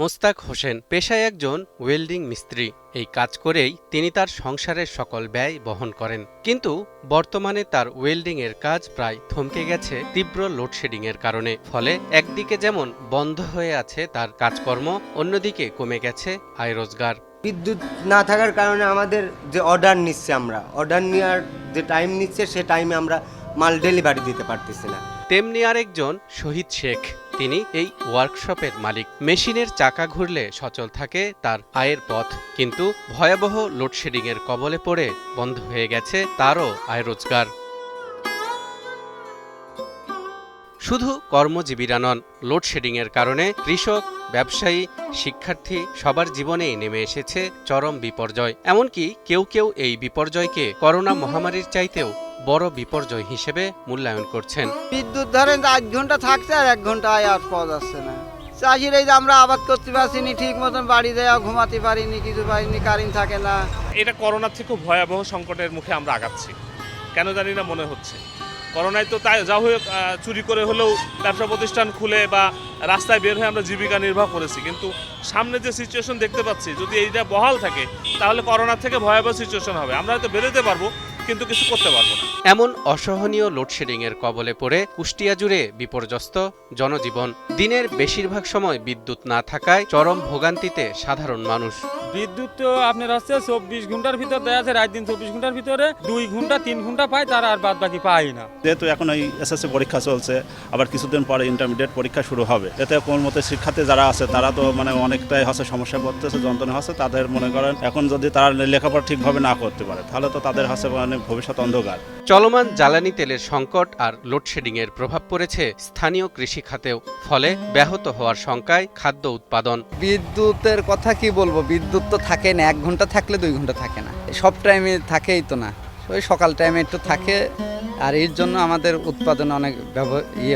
মোস্তাক হোসেন পেশায় একজন ওয়েল্ডিং মিস্ত্রি। এই কাজ করেই তিনি তার সংসারের সকল ব্যয় বহন করেন। কিন্তু বর্তমানে তার ওয়েল্ডিং এর কাজ প্রায় থমকে গেছে তীব্র লোডশেডিং এর কারণে। ফলে একদিকে যেমন বন্ধ হয়ে আছে তার কাজকর্ম, অন্যদিকে কমে গেছে আয় রোজগার। বিদ্যুৎ না থাকার কারণে আমাদের যে অর্ডার নিচ্ছে, আমরা অর্ডার নেওয়ার যে টাইম নিচ্ছে সে টাইমে আমরা মাল ডেলিভারি দিতে পারতেছি না। তেমনি আরেকজন শহীদ শেখ, তিনি এই ওয়ার্কশপের মালিক। মেশিনের চাকা ঘুরলে সচল থাকে তার আয়ের পথ, কিন্তু ভয়াবহ লোডশেডিং এর কবলে পড়ে বন্ধ হয়ে গেছে তারও আয় রোজগার। শুধু কর্মজীবীরা নন, লোডশেডিং এর কারণে কৃষক, ব্যবসায়ী, শিক্ষার্থী সবার জীবনেই নেমে এসেছে চরম বিপর্যয়। এমনকি কেউ কেউ এই বিপর্যয়কে করোনা মহামারীর চাইতেও বড় বিপর্যয় হিসেবে মূল্যায়ন করছেন। বিদ্যুৎ ধরেন 8 ঘন্টা থাকছে আর 1 ঘন্টা আয়াত পাওয়া যাচ্ছে না। চাষির এই যে আমরা আবাদ করতে পারছিনি, ঠিক মতন বাড়ি দেওয়া ঘুমাতে পারিনি, কিছু পারিনি, কারেন্ট থাকে না। এটা করোনার থেকে ভয়াবহ সংকটের মুখে আমরা আগাচ্ছি, কেন জানি না মনে হচ্ছে। করোনায় তো তাই যা হোক চুরি করে হলেও ব্যবসা প্রতিষ্ঠান খুলে বা রাস্তায় বের হয়ে আমরা জীবিকা নির্বাহ করেছি, কিন্তু সামনে যে সিচুয়েশন দেখতে পাচ্ছি, যদি এইটা বহাল থাকে তাহলে করোনার থেকে ভয়াবহ সিচুয়েশন হবে। আমরা হয়তো বেরোতে পারবো কিন্তু কিছু করতে পারবো না। এমন অসহনীয় লোডশেডিং এর কবলে পড়ে কুষ্টিয়া জুড়ে বিপর্যস্ত জনজীবন। দিনের বেশিরভাগ সময় বিদ্যুৎ না থাকায় চরম ভোগান্তিতে সাধারণ মানুষ। বিদ্যুৎ তো আপনার হচ্ছে 24 ঘন্টার ভিতর দেওয়া আছে, রাত দিন 24 ঘন্টার ভিতরে 2 ঘন্টা 3 ঘন্টা পায়, তারা আর বাদ বাকি পায় না। যেহেতু এখন এই এসএসসি পরীক্ষা চলছে, আবার কিছুদিন পরে ইন্টারমিডিয়েট পরীক্ষা শুরু হবে, এতে কোন মতে শিক্ষার্থী যারা আছে তারা তো অনেকটাই হচ্ছে সমস্যা পড়তেছে, যন্ত্রণা হচ্ছে তাদের। মনে করেন এখন যদি তারা লেখাপড়া ঠিকভাবে না করতে পারে তাহলে তো তাদের হচ্ছে ভবিষ্যৎ অন্ধকার। চলমান জ্বালানি তেলের সংকট আর লোডশেডিং এর প্রভাব পড়েছে স্থানীয় কৃষি খাতেও। ফলে ব্যাহত হওয়ার শঙ্কায় খাদ্য উৎপাদন। বিদ্যুতের কথা কি বলবো, বিদ্যুৎ তো থাকে না, 1 ঘন্টা থাকলে 2 ঘন্টা থাকে না, সব টাইমে থাকেই তো না, ওই সকাল টাইমে একটু থাকে। আর এর জন্য আমাদের উৎপাদনে অনেক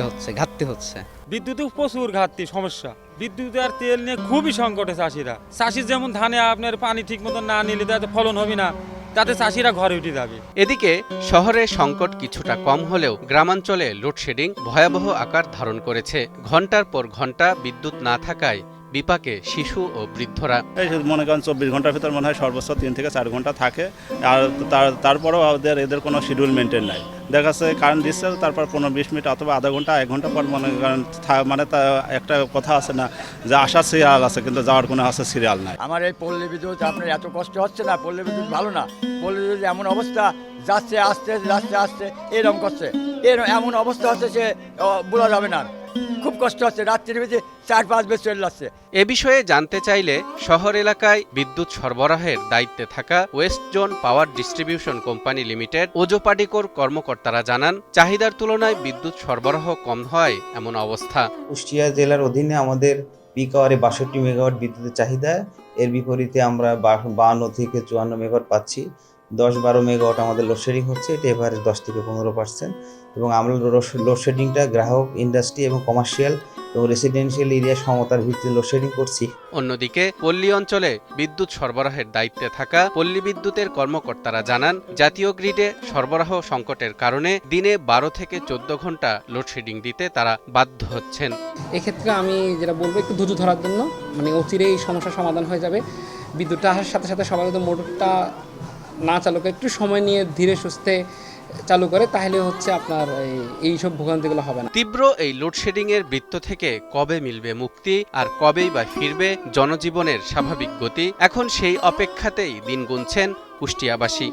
হচ্ছে, ঘাটতি হচ্ছে। বিদ্যুতে প্রচুর ঘাটতি সমস্যা। বিদ্যুৎ আর তেল নিয়ে খুবই সংকটে চাষিরা। চাষির যেমন ধানে আপনার পানি ঠিক মতো না নিলে তাতে ফলন হবে না, তাতে চাষিরা ঘরে উঠে যাবে। এদিকে শহরে সংকট কিছুটা কম হলেও গ্রামাঞ্চলে লোডশেডিং ভয়াবহ আকার ধারণ করেছে। ঘণ্টার পর ঘণ্টা বিদ্যুৎ না থাকায় বিপাকে শিশু ও বৃদ্ধরা। এই মনে করেন 24 ঘন্টার ভিতর মনে হয় সর্বোচ্চ 3 থেকে 4 ঘন্টা থাকে, আর তারপরেও এদের কোনো শিডিউল মেনটেন নাই। দেখা যাচ্ছে কারেন্ট দিচ্ছে, তারপর 15-20 মিনিট অথবা আধা ঘন্টা 1 ঘন্টা পর মনে করেন একটা কথা আছে না যে আসার সিরিয়াল আছে কিন্তু যাওয়ার কোনো আছে সিরিয়াল নাই। আমার এই পল্লী বিদ্যুৎ আপনার এত কষ্ট হচ্ছে না, পল্লী বিদ্যুৎ ভালো না। পল্লী বিদ্যুৎ এমন অবস্থা যাচ্ছে, আসতে এরকম করছে, এমন অবস্থা হচ্ছে সে বলা যাবে না, খুব কষ্ট হচ্ছে। রাত্রির ভিতরে 4-5 বেশ চলে যাচ্ছে। এ বিষয়ে জানতে চাইলে শহর এলাকায় বিদ্যুৎ সরবরাহের দায়িত্বে থাকা West zone power distribution company limited ওজোপাডিকোর কর্মকর্তারা জানান, চাহিদার তুলনায় বিদ্যুৎ সরবরাহ কম হয় এমন অবস্থা। কুষ্টিয়া জেলার অধীনে আমাদের পিক আওয়ারে 62 মেগাওয়াট বিদ্যুতের চাহিদা, এর বিপরীতে আমরা 52 থেকে 54 মেগাওয়াট পাচ্ছি। 10-12 মেগাওয়াট আমাদের লোডশেডিং হচ্ছে, এটা এভারেজ 10 থেকে 15%। এবং আমরা লোডশেডিংটা গ্রাহক, ইন্ডাস্ট্রি এবং কমার্শিয়াল এবং রেসিডেন্সিয়াল এরিয়া সমতার ভিত্তিতে লোডশেডিং করছি। অন্যদিকে পল্লী অঞ্চলে বিদ্যুৎ সরবরাহের দায়িত্বে থাকা পল্লী বিদ্যুতের কর্মকর্তারা জানান, জাতীয় গ্রিডে সরবরাহ সংকটের কারণে দিনে 12 থেকে 14 ঘন্টা লোডশেডিং দিতে তারা বাধ্য হচ্ছেন। এক্ষেত্রে আমি যেটা বলবো, একটু ধৈর্য ধরার জন্য, অচিরেই এই সমস্যার সমাধান হয়ে যাবে। বিদ্যুৎটা আসার সাথে সাথে সবাই যদি মোটরটা না চালু করে, একটু সময় নিয়ে ধীরে সুস্থে চালু করে, তাহলে হচ্ছে আপনার এইসব ভোগান্তিগুলো হবে না। তীব্র এই লোডশেডিং এর বৃত্ত থেকে কবে মিলবে মুক্তি, আর কবেই বা ফিরবে জনজীবনের স্বাভাবিক গতি, এখন সেই অপেক্ষাতেই দিন গুনছেন কুষ্টিয়াবাসী।